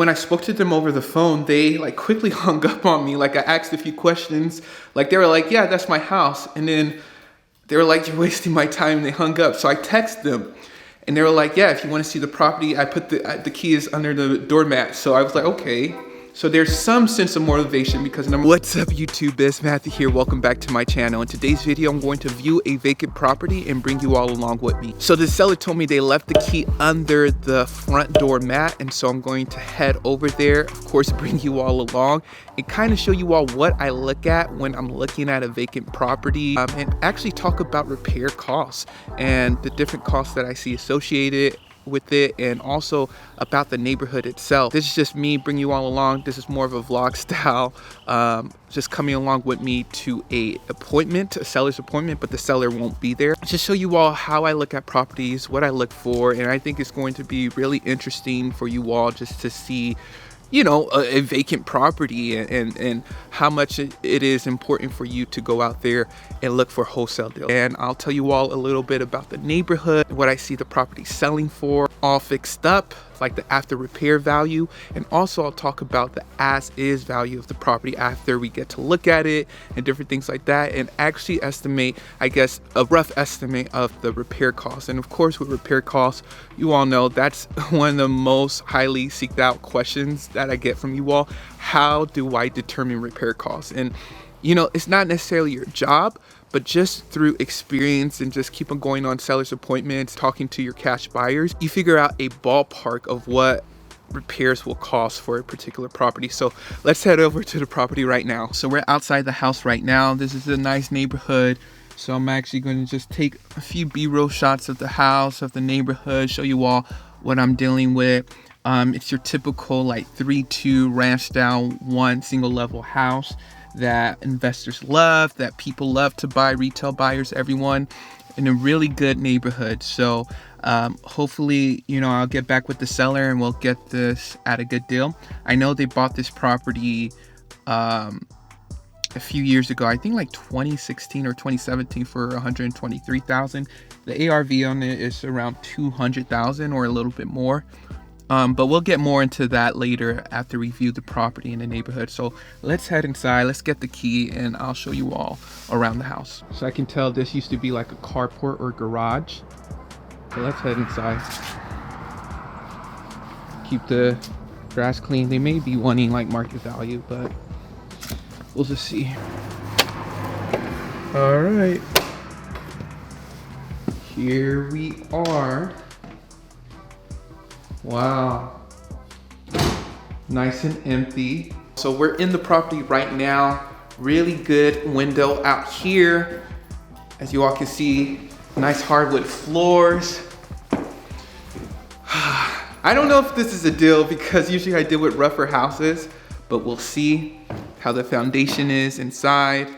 When I spoke to them over the phone, they like quickly hung up on me. Like I asked a few questions, like they were like, yeah, that's my house. And then they were like, you're wasting my time, and they hung up. So I texted them and they were like, yeah, if you want to see the property, I put the key is under the doormat. So I was like, okay. So there's some sense of motivation because what's up YouTube, it's Matthew here. Welcome back to my channel. In today's video, I'm going to view a vacant property and bring you all along with me. So the seller told me they left the key under the front door mat, and so I'm going to head over there, of course, bring you all along and kind of show you all what I look at when I'm looking at a vacant property, and actually talk about repair costs and the different costs that I see associated with it, and also about the neighborhood itself. This is just me bringing you all along. This is more of a vlog style, just coming along with me to a seller's appointment, but the seller won't be there. Just show you all how I look at properties, what I look for, and I think it's going to be really interesting for you all just to see, you know, a vacant property and how much it is important for you to go out there and look for wholesale deals. And I'll tell you all a little bit about the neighborhood, what I see the property selling for, all fixed up, like the after repair value, and also I'll talk about the as is value of the property after we get to look at it and different things like that, and actually estimate, I guess, a rough estimate of the repair costs. And of course, with repair costs, you all know that's one of the most highly seeked out questions that I get from you all. How do I determine repair costs? And you know, it's not necessarily your job, but just through experience and just keep on going on sellers appointments, talking to your cash buyers, you figure out a ballpark of what repairs will cost for a particular property. So let's head over to the property right now. So we're outside the house right now. This is a nice neighborhood. So I'm actually going to just take a few B-roll shots of the house, of the neighborhood, show you all what I'm dealing with. It's your typical like 3-2 ranch style, one single level house that investors love, that people love to buy, retail buyers, everyone, in a really good neighborhood. So hopefully, you know, I'll get back with the seller and we'll get this at a good deal. I know they bought this property a few years ago, I think like 2016 or 2017, for $123,000. The ARV on it is around $200,000 or a little bit more. But we'll get more into that later after we view the property in the neighborhood. So let's head inside, let's get the key, and I'll show you all around the house. So I can tell this used to be like a carport or garage. So let's head inside. Keep the grass clean. They may be wanting like market value, but we'll just see. All right, here we are. Wow, nice and empty. So we're in the property right now. Really good window out here. As you all can see, nice hardwood floors. I don't know if this is a deal because usually I deal with rougher houses, but we'll see how the foundation is inside.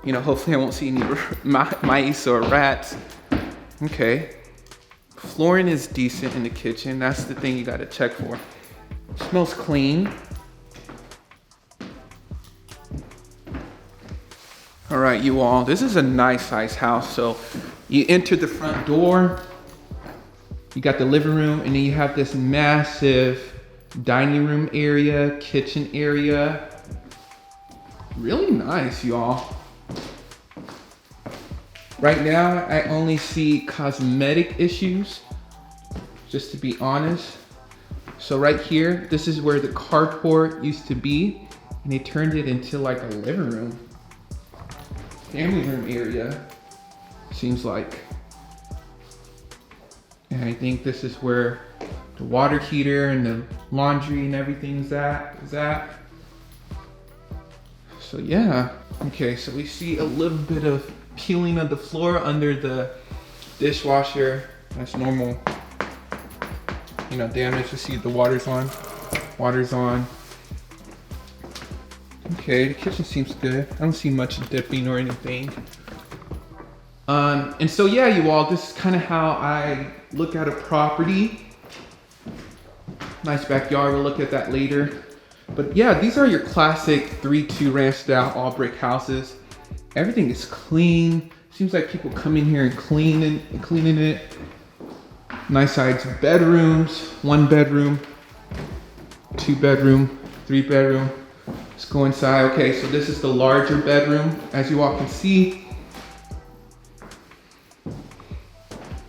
You know, hopefully I won't see any mice or rats. Okay. Flooring is decent in the kitchen. That's the thing you gotta check for. Smells clean. All right, you all, this is a nice size house. So you enter the front door, you got the living room, and then you have this massive dining room area, kitchen area. Really nice, y'all. Right now, I only see cosmetic issues, just to be honest. So right here, this is where the carport used to be, and they turned it into like a living room, family room area, seems like. And I think this is where the water heater and the laundry and everything's at. So yeah, okay, so we see a little bit of peeling of the floor under the dishwasher. That's normal, you know, damage. You see the water's on. Okay, the kitchen seems good. I don't see much dipping or anything. And so yeah, you all, this is kind of how I look at a property. Nice backyard, we'll look at that later. But yeah, these are your classic 3-2 ranch style all brick houses. Everything is clean. Seems like people come in here and cleaning it. Nice size bedrooms, 1 bedroom, 2 bedroom, 3 bedroom. Let's go inside. Okay, so this is the larger bedroom. As you all can see,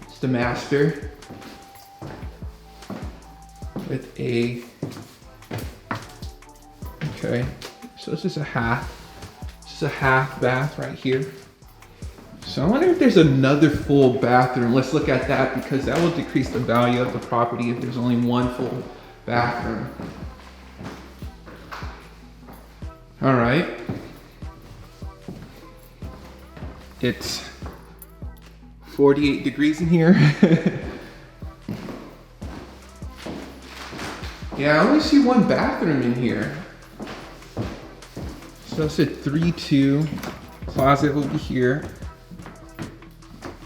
it's the master with a, okay, so this is a half. This is a half bath right here. So I wonder if there's another full bathroom. Let's look at that because that will decrease the value of the property if there's only one full bathroom. All right. It's 48 degrees in here. Yeah, I only see one bathroom in here. So it's a 3-2. Closet will be here.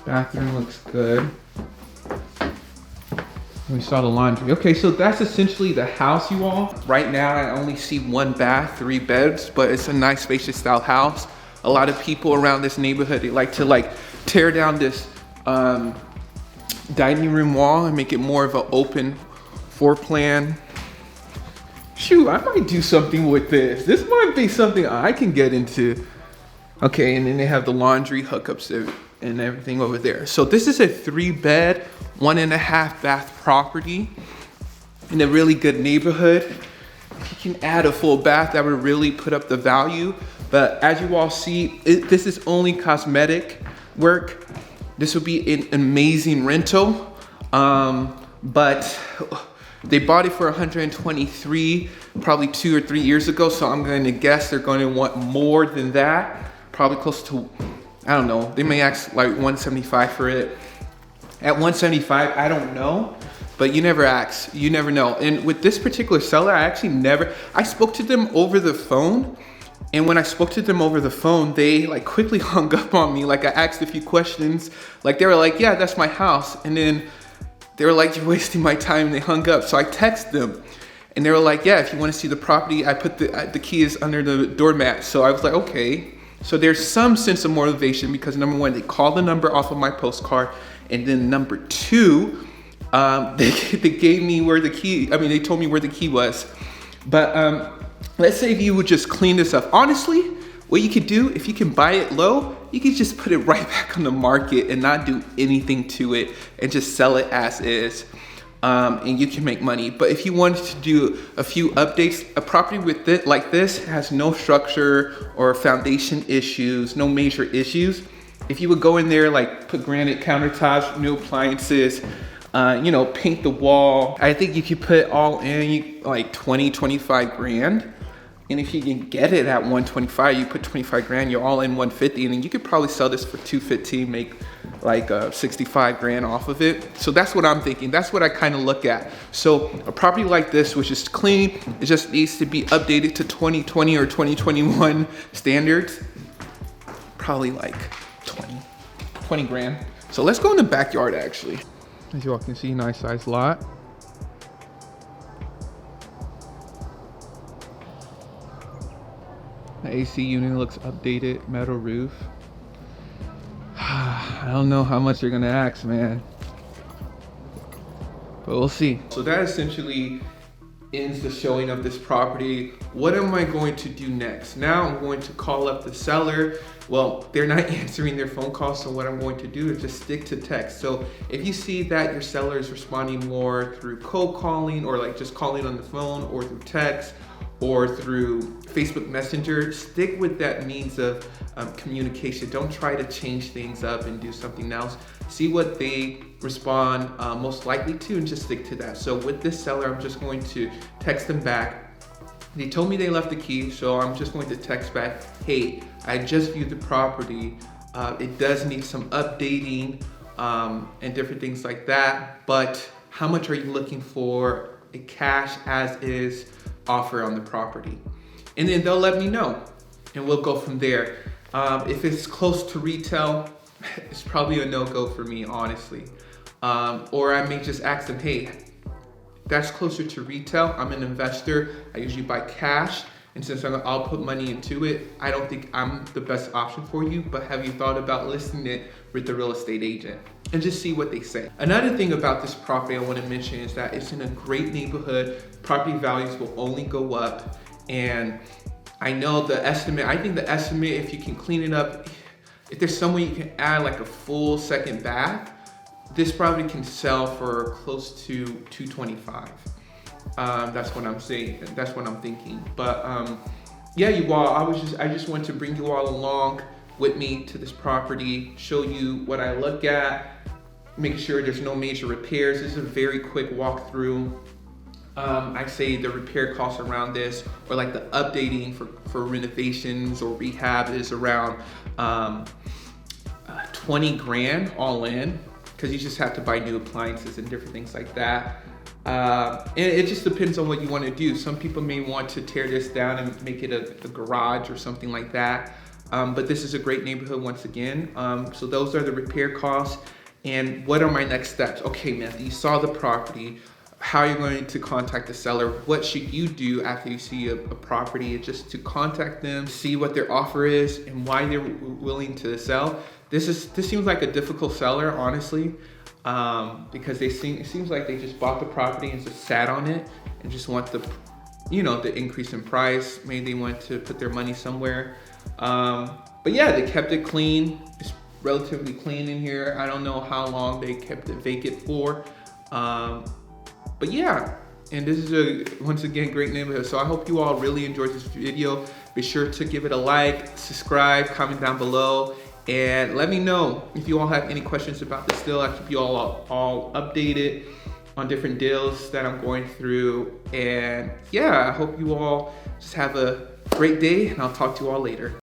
Bathroom looks good. We saw the laundry. Okay, so that's essentially the house, you all. Right now, I only see 1 bath, 3 beds, but it's a nice spacious style house. A lot of people around this neighborhood, they like to tear down this dining room wall and make it more of an open floor plan. Shoot, I might do something with this. This might be something I can get into. Okay, and then they have the laundry hookups and everything over there. So this is a 3-bed, 1.5 bath property in a really good neighborhood. If you can add a full bath, that would really put up the value. But as you all see, this is only cosmetic work. This would be an amazing rental. But they bought it for 123, probably 2 or 3 years ago. So I'm going to guess they're going to want more than that. Probably close to, I don't know. They may ask like 175 for it. At 175, I don't know. But you never ask, you never know. And with this particular seller, I spoke to them over the phone. And when I spoke to them over the phone, they quickly hung up on me. I asked a few questions. They were like, yeah, that's my house. And then they were like, you're wasting my time. And they hung up. So I texted them and they were like, yeah, if you want to see the property, I put the key is under the doormat. So I was like, okay. So there's some sense of motivation because number 1, they called the number off of my postcard. And then number 2, they gave me where the key, they told me where the key was. But let's say if you would just clean this up. Honestly, what you could do, if you can buy it low, you could just put it right back on the market and not do anything to it and just sell it as is. And you can make money. But if you wanted to do a few updates, a property with it like this has no structure or foundation issues, no major issues. If you would go in there, put granite countertops, new appliances, paint the wall, I think you could put all in 20, 25 grand. And if you can get it at 125, you put 25 grand, you're all in 150, and then you could probably sell this for 215, make 65 grand off of it. So that's what I'm thinking. That's what I kind of look at. So a property like this, which is clean, it just needs to be updated to 2020 or 2021 standards. Probably 20 grand. So let's go in the backyard actually. As you all can see, nice size lot. The AC unit looks updated, metal roof. I don't know how much they're gonna ask, man. But we'll see. So that essentially ends the showing of this property. What am I going to do next? Now I'm going to call up the seller. Well, they're not answering their phone calls, so what I'm going to do is just stick to text. So if you see that your seller is responding more through cold calling or just calling on the phone or through text or through Facebook Messenger, stick with that means of communication. Don't try to change things up and do something else. See what they respond most likely to and just stick to that. So with this seller, I'm just going to text them back. They told me they left the key, so I'm just going to text back, hey, I just viewed the property. It does need some updating and different things like that, but how much are you looking for a cash as is offer on the property? And then they'll let me know and we'll go from there. If it's close to retail, it's probably a no-go for me, honestly. Or I may just ask them, hey, that's closer to retail. I'm an investor. I usually buy cash. And since I'll put money into it, I don't think I'm the best option for you, but have you thought about listing it with the real estate agent? and just see what they say. Another thing about this property I want to mention is that it's in a great neighborhood. Property values will only go up, and I know the estimate, I think the estimate, if you can clean it up, if there's some way you can add like a full second bath, this property can sell for close to $225. That's what I'm saying. That's what I'm thinking. But yeah, you all, I just want to bring you all along with me to this property, show you what I look at, make sure there's no major repairs. This is a very quick walkthrough. I say the repair costs around this, or like the updating for renovations or rehab, is around 20 grand all in, because you just have to buy new appliances and different things like that. And it just depends on what you want to do. Some people may want to tear this down and make it a garage or something like that. But this is a great neighborhood once again. So those are the repair costs. And what are my next steps? Okay, Matthew, you saw the property. How are you going to contact the seller? What should you do after you see a property? It's just to contact them, see what their offer is and why they're willing to sell. This seems like a difficult seller, honestly, because it seems like they just bought the property and just sat on it and just want the increase in price. Maybe they want to put their money somewhere. But yeah, they kept it clean. It's relatively clean in here. I don't know how long they kept it vacant for. But yeah, and this is once again, great neighborhood. So I hope you all really enjoyed this video. Be sure to give it a like, subscribe, comment down below, and let me know if you all have any questions about this deal. I keep you all updated on different deals that I'm going through. And yeah, I hope you all just have a great day, and I'll talk to you all later.